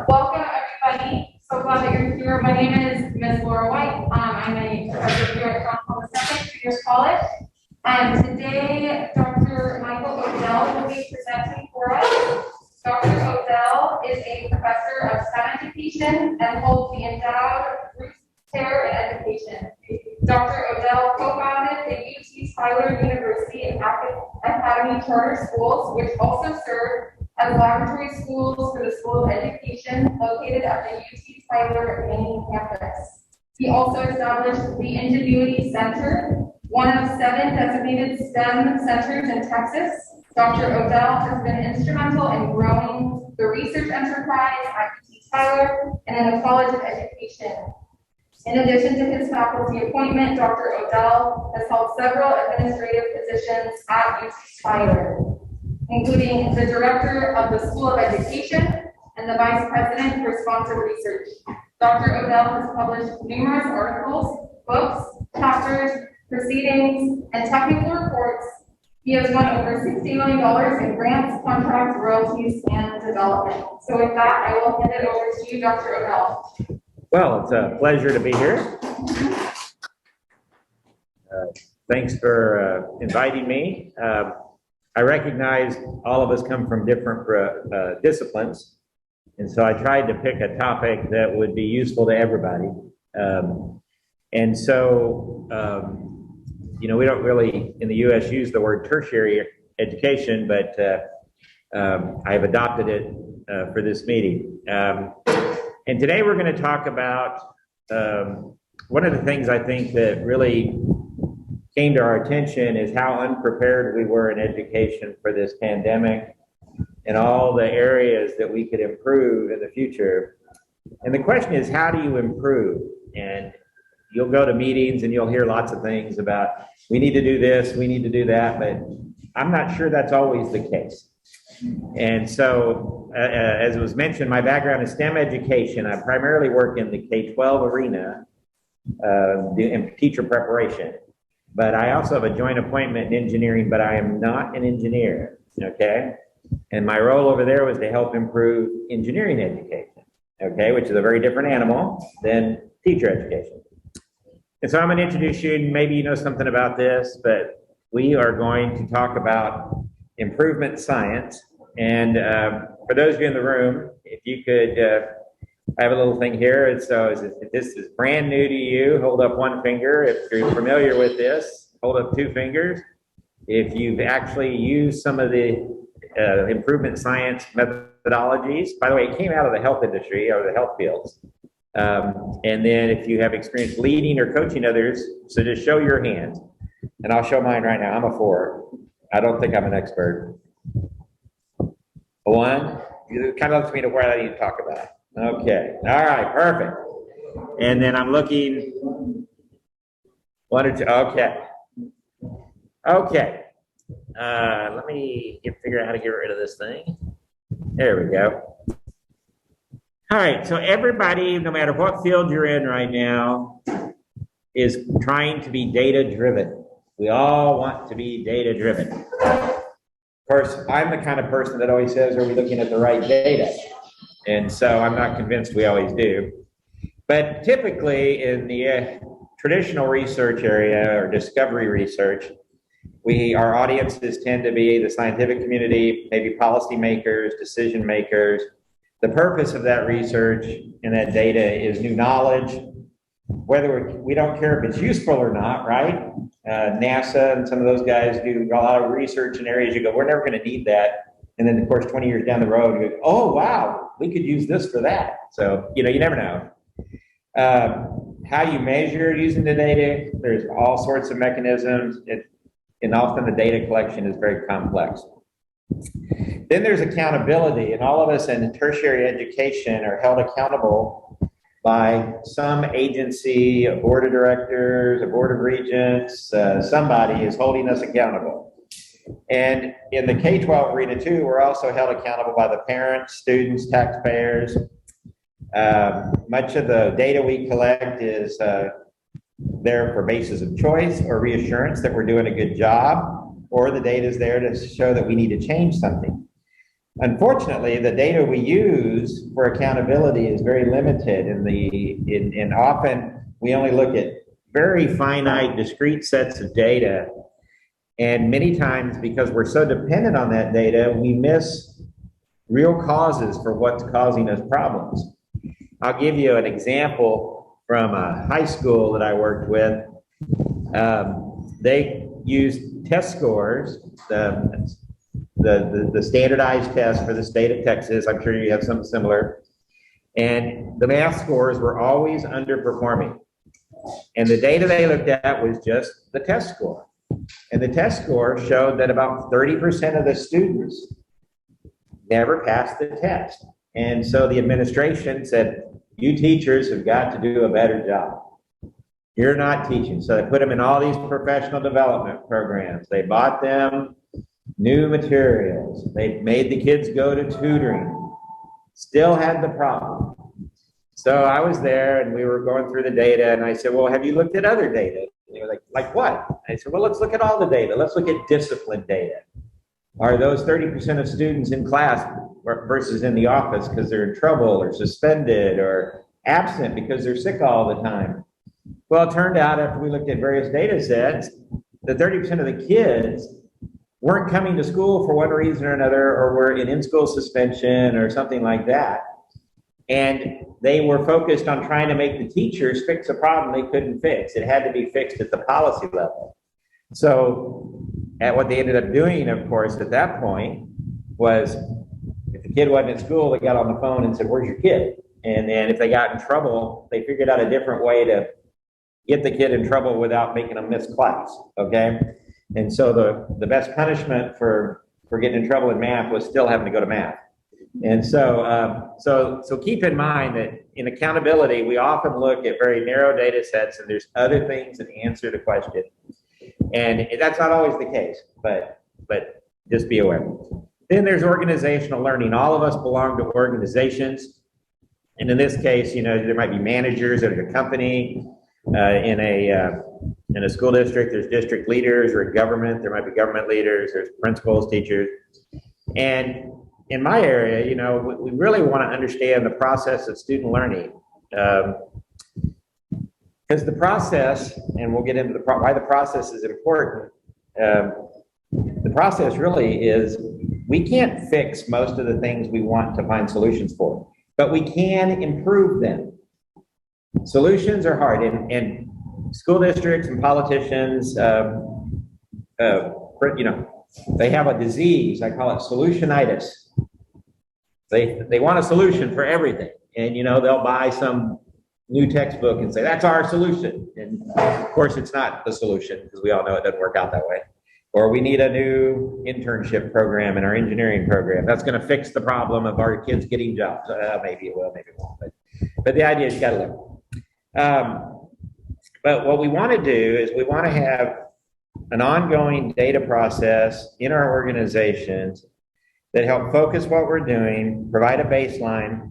Welcome, everybody. So glad that you're here. My name is Ms. Laura White. I'm a professor here at John Paul II Junior College. And today, Dr. Michael Odell will be presenting for us. Dr. Odell is a professor of STEM education and holds the endowed Bruce Chair in Education. Dr. Odell co-founded the UT Tyler University Academy Charter Schools, which also serve as laboratory schools for the School of Education located at the UT Tyler main campus. He also established the Ingenuity Center, one of 7 designated STEM centers in Texas. Dr. Odell has been instrumental in growing the research enterprise at UT Tyler and in the College of Education. In addition to his faculty appointment, Dr. Odell has held several administrative positions at UT Tyler, including the director of the School of Education and the vice president for sponsored research. Dr. Odell has published numerous articles, books, chapters, proceedings, and technical reports. He has won over $60 million in grants, contracts, royalties, and development. So with that, I will hand it over to you, Dr. Odell. Well, it's a pleasure to be here. Thanks for inviting me. I recognize all of us come from different disciplines, and so I tried to pick a topic that would be useful to everybody. We don't really, in the U.S., use the word tertiary education, but I've adopted it for this meeting. And today we're going to talk about one of the things I think that really came to our attention is how unprepared we were in education for this pandemic and all the areas that we could improve in the future. And the question is, how do you improve? And you'll go to meetings and you'll hear lots of things about, we need to do this, we need to do that, but I'm not sure that's always the case. And so, as it was mentioned, my background is STEM education. I primarily work in the K-12 arena, in teacher preparation. But I also have a joint appointment in engineering, but I am not an engineer, okay? And my role over there was to help improve engineering education, okay, which is a very different animal than teacher education. And so I'm going to introduce you, and maybe you know something about this, but we are going to talk about improvement science. And for those of you in the room, if you could, I have a little thing here. If this is brand new to you, hold up one finger. If you're familiar with this, hold up 2 fingers. If you've actually used some of the improvement science methodologies, by the way, it came out of the health industry or the health fields. And then if you have experience leading or coaching others, so just show your hand. And I'll show mine right now. I'm a 4. I don't think I'm an expert. A 1? It kind of looks me to where I need to talk about. Okay. All right. Perfect. And then I'm looking 1 or 2. Okay. Okay. Let me figure out how to get rid of this thing. There we go. All right. So everybody, no matter what field you're in right now, is trying to be data driven. We all want to be data driven. Of course, I'm the kind of person that always says, are we looking at the right data? And so I'm not convinced we always do. But typically in the traditional research area or discovery research, our audiences tend to be the scientific community, maybe policymakers, decision makers. The purpose of that research and that data is new knowledge, whether we don't care if it's useful or not, right? NASA and some of those guys do a lot of research in areas you go, we're never going to need that. And then, of course, 20 years down the road, you go, oh, wow, we could use this for that. So, you never know. How you measure using the data, there's all sorts of mechanisms, and often the data collection is very complex. Then there's accountability, and all of us in tertiary education are held accountable by some agency, a board of directors, a board of regents, somebody is holding us accountable. And in the K-12 arena too, we're also held accountable by the parents, students, taxpayers. Much of the data we collect is there for basis of choice or reassurance that we're doing a good job, or the data is there to show that we need to change something. Unfortunately, the data we use for accountability is very limited, and often we only look at very finite, discrete sets of data. And many times, because we're so dependent on that data, we miss real causes for what's causing us problems. I'll give you an example from a high school that I worked with. They used test scores, the standardized test for the state of Texas. I'm sure you have something similar. And the math scores were always underperforming. And the data they looked at was just the test score. And the test score showed that about 30% of the students never passed the test. And so the administration said, you teachers have got to do a better job. You're not teaching. So they put them in all these professional development programs. They bought them new materials. They made the kids go to tutoring. Still had the problem. So I was there and we were going through the data and I said, well, have you looked at other data? And they were like what? I said, well, let's look at all the data. Let's look at discipline data. Are those 30% of students in class versus in the office because they're in trouble or suspended or absent because they're sick all the time? Well, it turned out after we looked at various data sets, the 30% of the kids weren't coming to school for one reason or another, or were in in-school suspension or something like that. And they were focused on trying to make the teachers fix a problem they couldn't fix. It had to be fixed at the policy level. So what they ended up doing, of course, at that point was if the kid wasn't at school, they got on the phone and said, where's your kid? And then if they got in trouble, they figured out a different way to get the kid in trouble without making them miss class, okay? And so the best punishment for getting in trouble in math was still having to go to math. And so, so keep in mind that in accountability, we often look at very narrow data sets and there's other things that answer the question. And that's not always the case, but just be aware. Then there's organizational learning. All of us belong to organizations. And in this case, you know, there might be managers at a company, in a school district, there's district leaders, or in government, there might be government leaders, there's principals, teachers. And in my area, you know, we really want to understand the process of student learning. Because the process, and we'll get into why the process is important, the process really is, we can't fix most of the things we want to find solutions for, but we can improve them. Solutions are hard, and school districts and politicians, you know, they have a disease. I call it solutionitis. They want a solution for everything, and you know, they'll buy some new textbook and say that's our solution, and of course it's not the solution because we all know it doesn't work out that way. Or we need a new internship program in our engineering program that's going to fix the problem of our kids getting jobs. Maybe it will, maybe it won't, but the idea is you got to learn. But what we want to do is we want to have an ongoing data process in our organizations that help focus what we're doing, provide a baseline,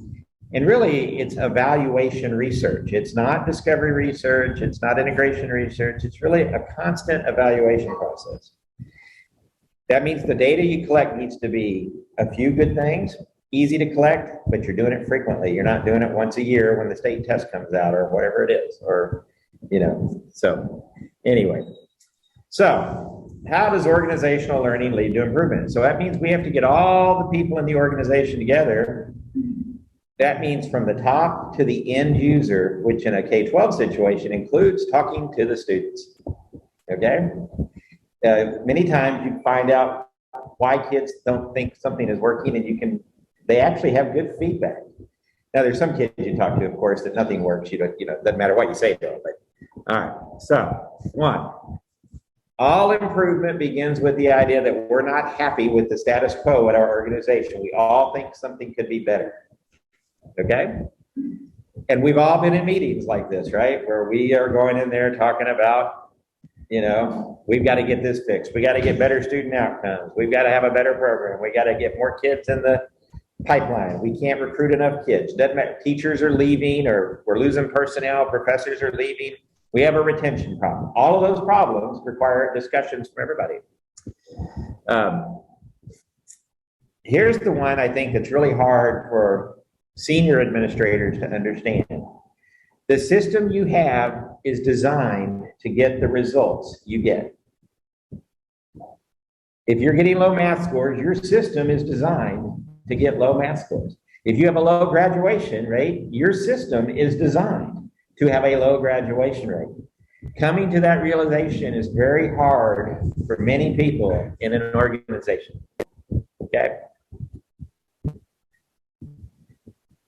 and really it's evaluation research. It's not discovery research, it's not integration research, it's really a constant evaluation process. That means the data you collect needs to be a few good things, easy to collect, but you're doing it frequently. You're not doing it once a year when the state test comes out or whatever it is, or, you know, so anyway. So how does organizational learning lead to improvement? So that means we have to get all the people in the organization together. That means from the top to the end user, which in a K-12 situation includes talking to the students, okay? Many times you find out why kids don't think something is working, and they actually have good feedback. Now there's some kids you talk to, of course, that nothing works. You know, it doesn't matter what you say to them, but all right. So one, all improvement begins with the idea that we're not happy with the status quo at our organization. We all think something could be better, okay? And we've all been in meetings like this, right? Where we are going in there talking about, you know, we've got to get this fixed. We got to get better student outcomes. We've got to have a better program. We got to get more kids in the pipeline. We can't recruit enough kids. Doesn't matter. Teachers are leaving, or we're losing personnel. Professors are leaving. We have a retention problem. All of those problems require discussions from everybody. here's the one I think that's really hard for senior administrators to understand. The system you have is designed to get the results you get. If you're getting low math scores, your system is designed to get low math scores. If you have a low graduation rate, your system is designed to have a low graduation rate. Coming to that realization is very hard for many people in an organization. Okay?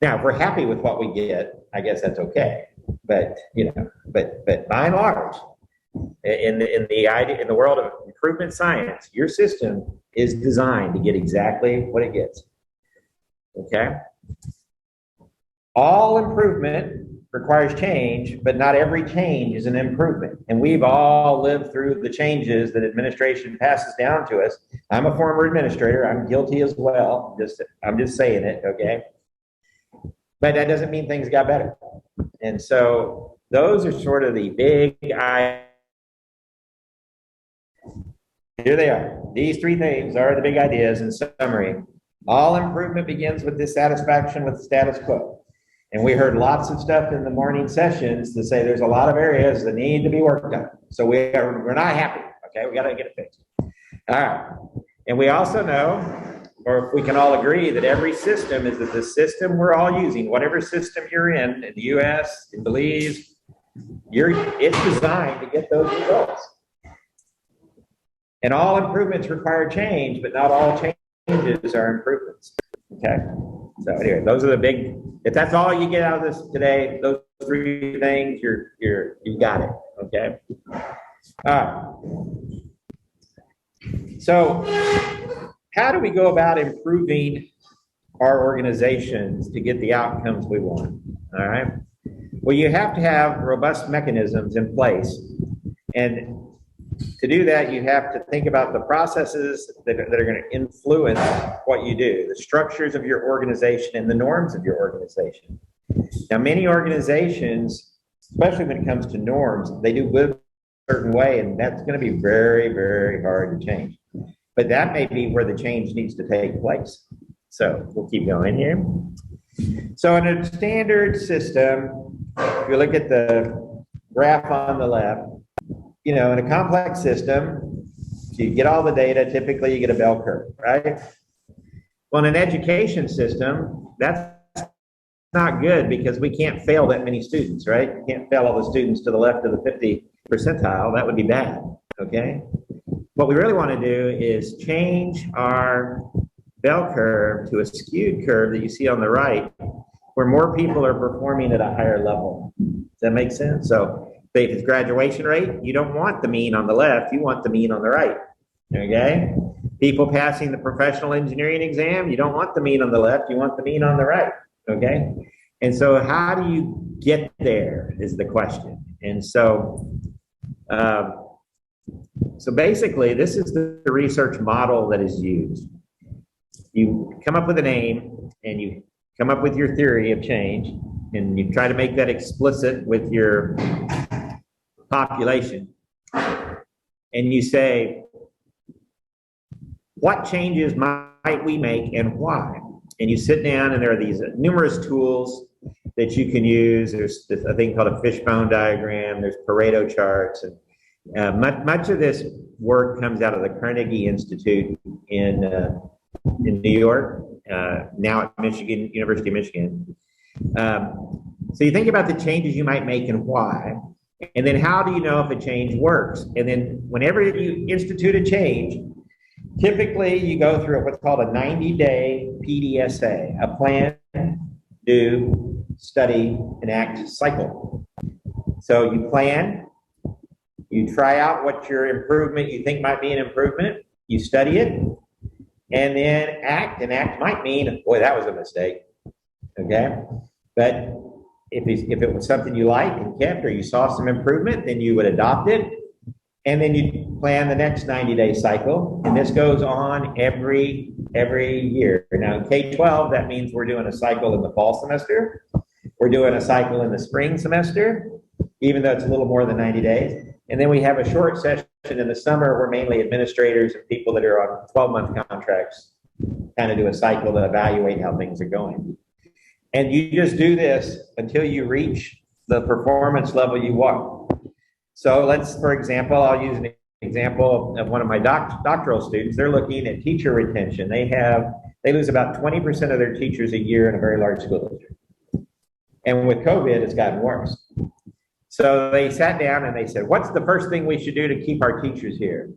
Now, if we're happy with what we get, I guess that's okay. But by and large, in the world of improvement science, your system is designed to get exactly what it gets. Okay? All improvement requires change, but not every change is an improvement. And we've all lived through the changes that administration passes down to us. I'm a former administrator. I'm guilty as well. I'm just saying it, okay? But that doesn't mean things got better. And so those are sort of the big ideas. Here they are. These three things are the big ideas in summary. All improvement begins with dissatisfaction with the status quo. And we heard lots of stuff in the morning sessions to say there's a lot of areas that need to be worked on. So we're not happy, okay? We got to get it fixed. All right. And we also know, or if we can all agree, that every system is that the system we're all using, whatever system you're in the US, in Belize, it's designed to get those results. And all improvements require change, but not all changes are improvements. Okay? So anyway, those are the big, if that's all you get out of this today, those three things, you've got it. Okay? All right. So how do we go about improving our organizations to get the outcomes we want? All right. Well, you have to have robust mechanisms in place. And to do that, you have to think about the processes that are going to influence what you do, the structures of your organization and the norms of your organization. Now, many organizations, especially when it comes to norms, they do live a certain way, and that's going to be very, very hard to change. But that may be where the change needs to take place. So we'll keep going here. So in a standard system, if you look at the graph on the left, in a complex system, you get all the data, typically you get a bell curve, right? Well, in an education system, that's not good because we can't fail that many students, right? You can't fail all the students to the left of the 50 percentile. That would be bad, okay? What we really want to do is change our bell curve to a skewed curve that you see on the right, where more people are performing at a higher level. Does that make sense? So if it's graduation rate, you don't want the mean on the left, you want the mean on the right, okay? People passing the professional engineering exam, you don't want the mean on the left, you want the mean on the right, okay? And so how do you get there is the question. And so, basically, this is the research model that is used. You come up with a name and you come up with your theory of change and you try to make that explicit with your population. And you say, what changes might we make and why? And you sit down and there are these numerous tools that you can use. There's a thing called a fishbone diagram. There's Pareto charts. And much of this work comes out of the Carnegie Institute in New York, now at Michigan, University of Michigan. So you think about the changes you might make and why, and then how do you know if a change works? And then whenever you institute a change, typically you go through what's called a 90-day PDSA, a plan, do, study, and act cycle. So you plan, you try out what your improvement you think might be an improvement, you study it, and then act, and act might mean, boy, that was a mistake, okay? But if it was something you liked and kept, or you saw some improvement, then you would adopt it, and then you plan the next 90-day cycle, and this goes on every year. Now in K-12, that means we're doing a cycle in the fall semester, we're doing a cycle in the spring semester, even though it's a little more than 90 days, and then we have a short session in the summer where mainly administrators and people that are on 12-month contracts kind of do a cycle to evaluate how things are going. And you just do this until you reach the performance level you want. So for example, I'll use an example of one of my doctoral students. They're looking at teacher retention. They lose about 20% of their teachers a year in a very large school district. And with COVID, it's gotten worse. So they sat down and they said, what's the first thing we should do to keep our teachers here?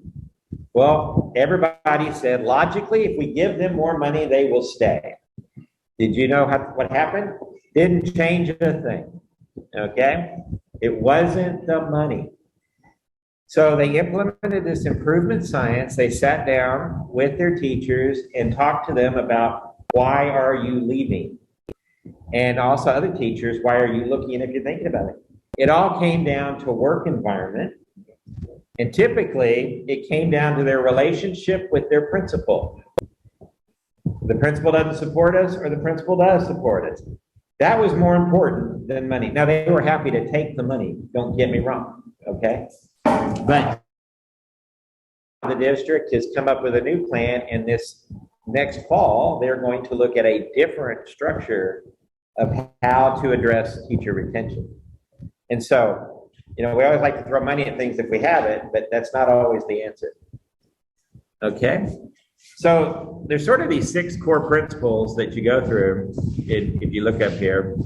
Well, everybody said, logically, if we give them more money, they will stay. Did you know what happened? Didn't change a thing, okay? It wasn't the money. So they implemented this improvement science. They sat down with their teachers and talked to them about, why are you leaving? And also other teachers, why are you looking if you're thinking about it? It all came down to work environment. And typically, it came down to their relationship with their principal. The principal doesn't support us, or the principal does support us. That was more important than money. Now, they were happy to take the money, don't get me wrong, okay? But the district has come up with a new plan, and this next fall, they're going to look at a different structure of how to address teacher retention. And so, we always like to throw money at things if we have it, but that's not always the answer. Okay? So there's sort of these 6 core principles that you go through if you look up here.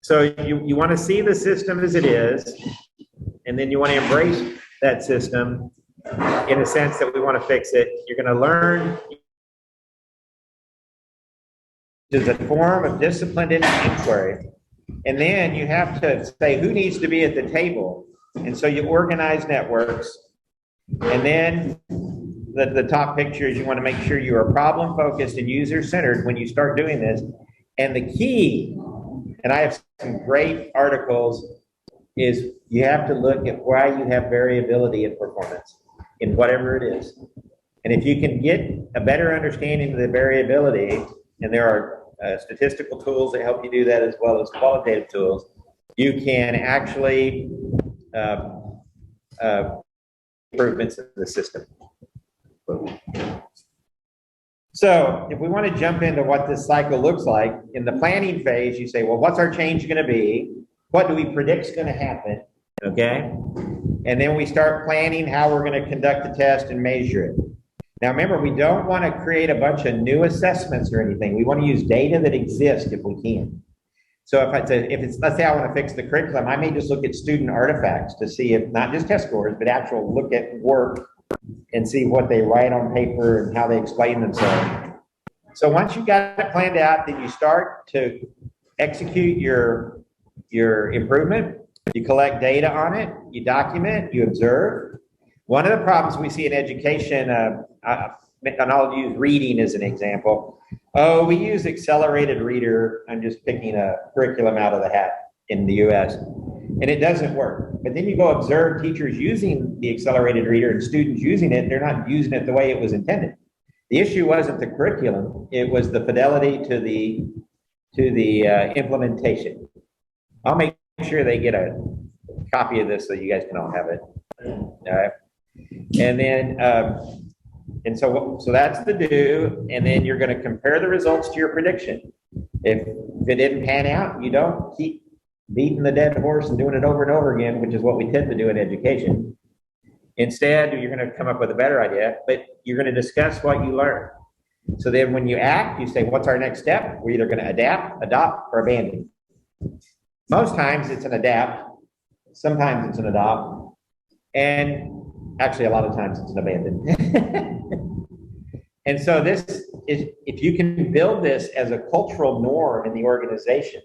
So you want to see the system as it is, and then you want to embrace that system in a sense that we want to fix it. You're going to learn is a form of disciplined inquiry. And then you have to say who needs to be at the table. And so you organize networks. And then the top picture is you want to make sure you are problem focused and user centered when you start doing this. And the key, and I have some great articles, is you have to look at why you have variability in performance in whatever it is. And if you can get a better understanding of the variability, and there are statistical tools that help you do that as well as qualitative tools, you can actually improvements in the system. So if we want to jump into what this cycle looks like, in the planning phase, you say, well, what's our change going to be? What do we predict is going to happen? Okay. And then we start planning how we're going to conduct the test and measure it. Now, remember, we don't want to create a bunch of new assessments or anything. We want to use data that exists if we can. So let's say I want to fix the curriculum, I may just look at student artifacts to see if, not just test scores, but actual look at work and see what they write on paper and how they explain themselves. So once you've got it planned out, then you start to execute your improvement. You collect data on it, you document, you observe. One of the problems we see in education, and I'll use reading as an example. Oh, we use accelerated reader. I'm just picking a curriculum out of the hat in the US, and it doesn't work. But then you go observe teachers using the accelerated reader and students using it, they're not using it the way it was intended. The issue wasn't the curriculum, it was the fidelity to the implementation. I'll make sure they get a copy of this so you guys can all have it. All right. And then, and so that's the do, and then you're going to compare the results to your prediction. If it didn't pan out, you don't keep beating the dead horse and doing it over and over again, which is what we tend to do in education. Instead, you're going to come up with a better idea, but you're going to discuss what you learned. So then when you act, you say, what's our next step? We're either going to adapt, adopt, or abandon. Most times it's an adapt. Sometimes it's an adopt. And actually, a lot of times it's an abandon. And so this is, if you can build this as a cultural norm in the organization,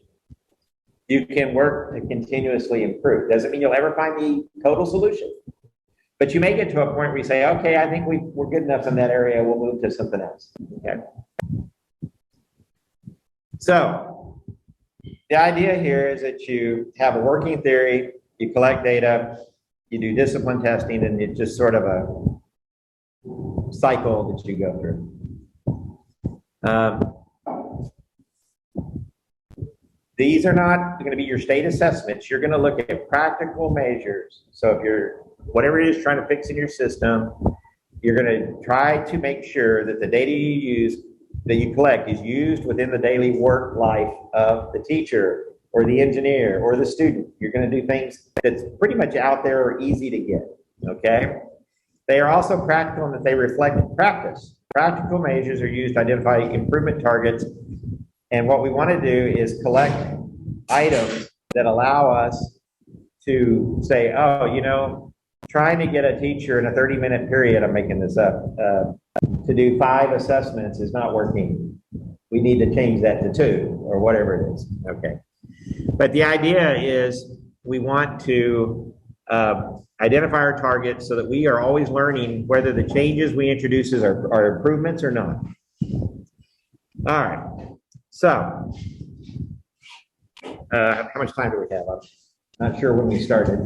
you can work to continuously improve. Doesn't mean you'll ever find the total solution, but you may get to a point where you say, okay, I think we're good enough in that area, we'll move to something else. Okay. So the idea here is that you have a working theory, you collect data, you do discipline testing, and it's just sort of a cycle that you go through. These are not going to be your state assessments. You're going to look at practical measures. So if you're whatever it is trying to fix in your system, you're going to try to make sure that the data you use, that you collect, is used within the daily work life of the teacher or the engineer or the student. You're going to do things that's pretty much out there or easy to get, okay? They are also practical in that they reflect practice. Practical measures are used to identify improvement targets, and what we want to do is collect items that allow us to say, oh, trying to get a teacher in a 30-minute period, I'm making this up, to do 5 assessments is not working. We need to change that to 2 or whatever it is, okay? But the idea is we want to identify our targets so that we are always learning whether the changes we introduce are improvements or not. All right, so how much time do we have? I'm not sure when we started.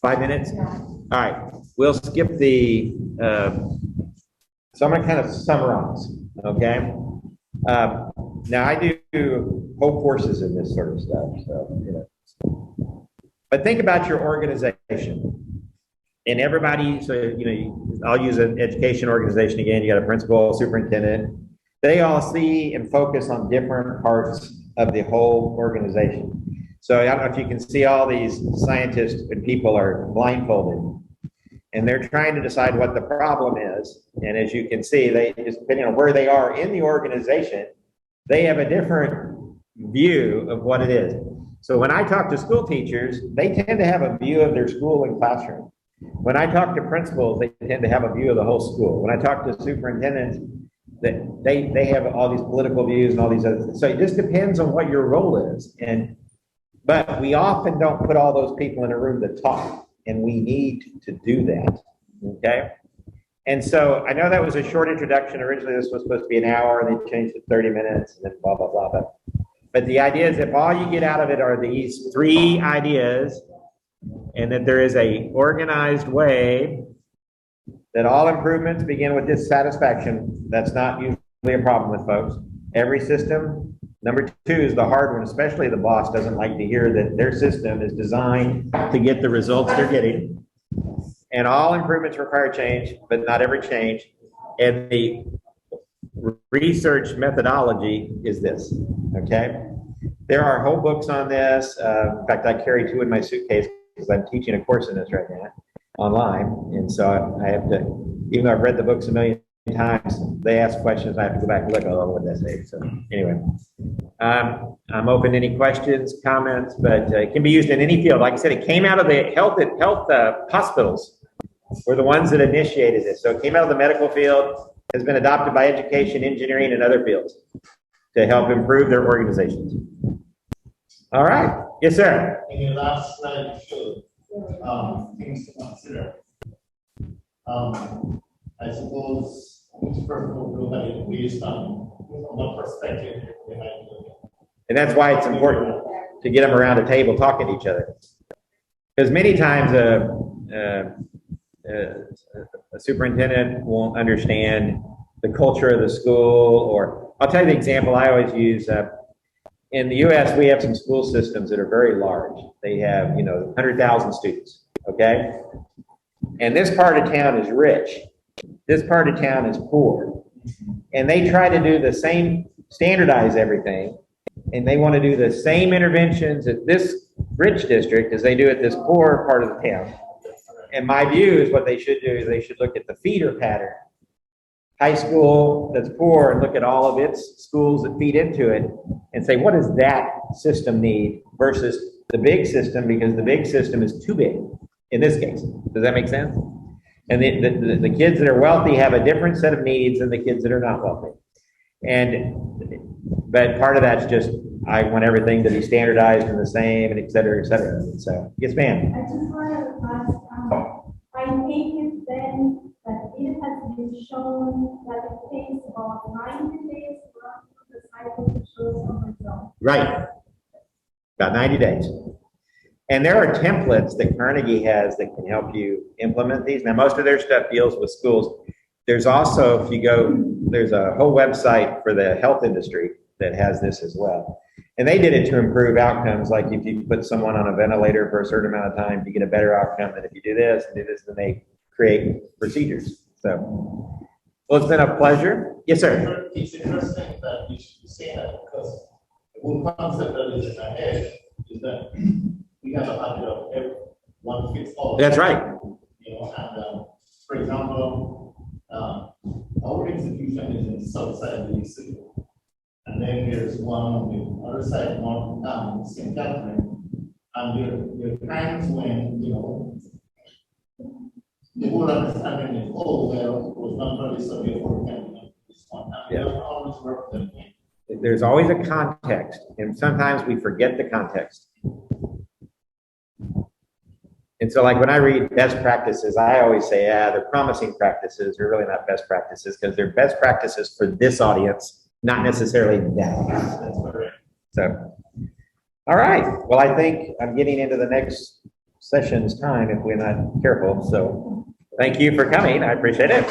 5 minutes? All right, we'll skip the, so I'm going to kind of summarize, okay? Now I do whole courses in this sort of stuff, so, But think about your organization. And everybody, so, I'll use an education organization again. You got a principal, superintendent. They all see and focus on different parts of the whole organization. So I don't know if you can see all these scientists and people are blindfolded, and they're trying to decide what the problem is. And as you can see, they just depending on where they are in the organization, they have a different view of what it is. So when I talk to school teachers, they tend to have a view of their school and classroom. When I talk to principals, they tend to have a view of the whole school. When I talk to superintendents, they have all these political views and all these other things. So it just depends on what your role is. But we often don't put all those people in a room to talk, and we need to do that, okay? And so I know that was a short introduction. Originally, this was supposed to be an hour, and they changed it to 30 minutes, and then blah, blah, blah. But the idea is if all you get out of it are these 3 ideas, and that there is a organized way that all improvements begin with dissatisfaction, that's not usually a problem with folks. Every system, number 2 is the hard one, especially the boss doesn't like to hear that their system is designed to get the results they're getting. And all improvements require change, but not every change. And the research methodology is this, okay? There are whole books on this. In fact, I carry 2 in my suitcase because I'm teaching a course in this right now online. And so I have to, even though I've read the books a million times, they ask questions, I have to go back and look at what they say. So anyway, I'm open to any questions, comments, but it can be used in any field. Like I said, it came out of the health hospitals were the ones that initiated this. So it came out of the medical field, has been adopted by education, engineering, and other fields to help improve their organizations. All right. Yes, sir. In your last slide, you showed things to consider. I suppose each person will look at it based on what perspective they might look at. And that's why it's important to get them around a table talking to each other. Because many times a superintendent won't understand the culture of the school, or I'll tell you the example I always use. In the U.S., we have some school systems that are very large. They have, 100,000 students, okay? And this part of town is rich. This part of town is poor. And they try to do the same, standardize everything, and they want to do the same interventions at this rich district as they do at this poor part of the town. And my view is what they should do is they should look at the feeder pattern. High school that's poor and look at all of its schools that feed into it and say, what does that system need versus the big system, because the big system is too big in this case. Does that make sense? And the kids that are wealthy have a different set of needs than the kids that are not wealthy. But part of that's just, I want everything to be standardized and the same and et cetera, et cetera. And so, yes, ma'am. I just wanted to ask, I take it then that it has been shown that it takes about 90 days for the cycle to show some results. Right. About 90 days. And there are templates that Carnegie has that can help you implement these. Now, most of their stuff deals with schools. There's also, if you go, there's a whole website for the health industry that has this as well. And they did it to improve outcomes, like if you put someone on a ventilator for a certain amount of time, you get a better outcome than if you do this, then they create procedures. So, well, it's been a pleasure. Yes, sir. It's interesting that you should say that because the whole concept that is in our head is that we have a habit of one fits all. That's right. You know, and for example, our institution is in the south side of Belize. And then there's one on the other side, one St. Catherine. And there are times when, you know, the whole understanding is, oh, well, it was not really so therefore it can be this one. And it doesn't always work that way. There's always a context, and sometimes we forget the context. And so like when I read best practices, I always say, they're promising practices. They're really not best practices because they're best practices for this audience, not necessarily that audience. That's correct. So, all right. Well, I think I'm getting into the next session's time if we're not careful. So thank you for coming. I appreciate it.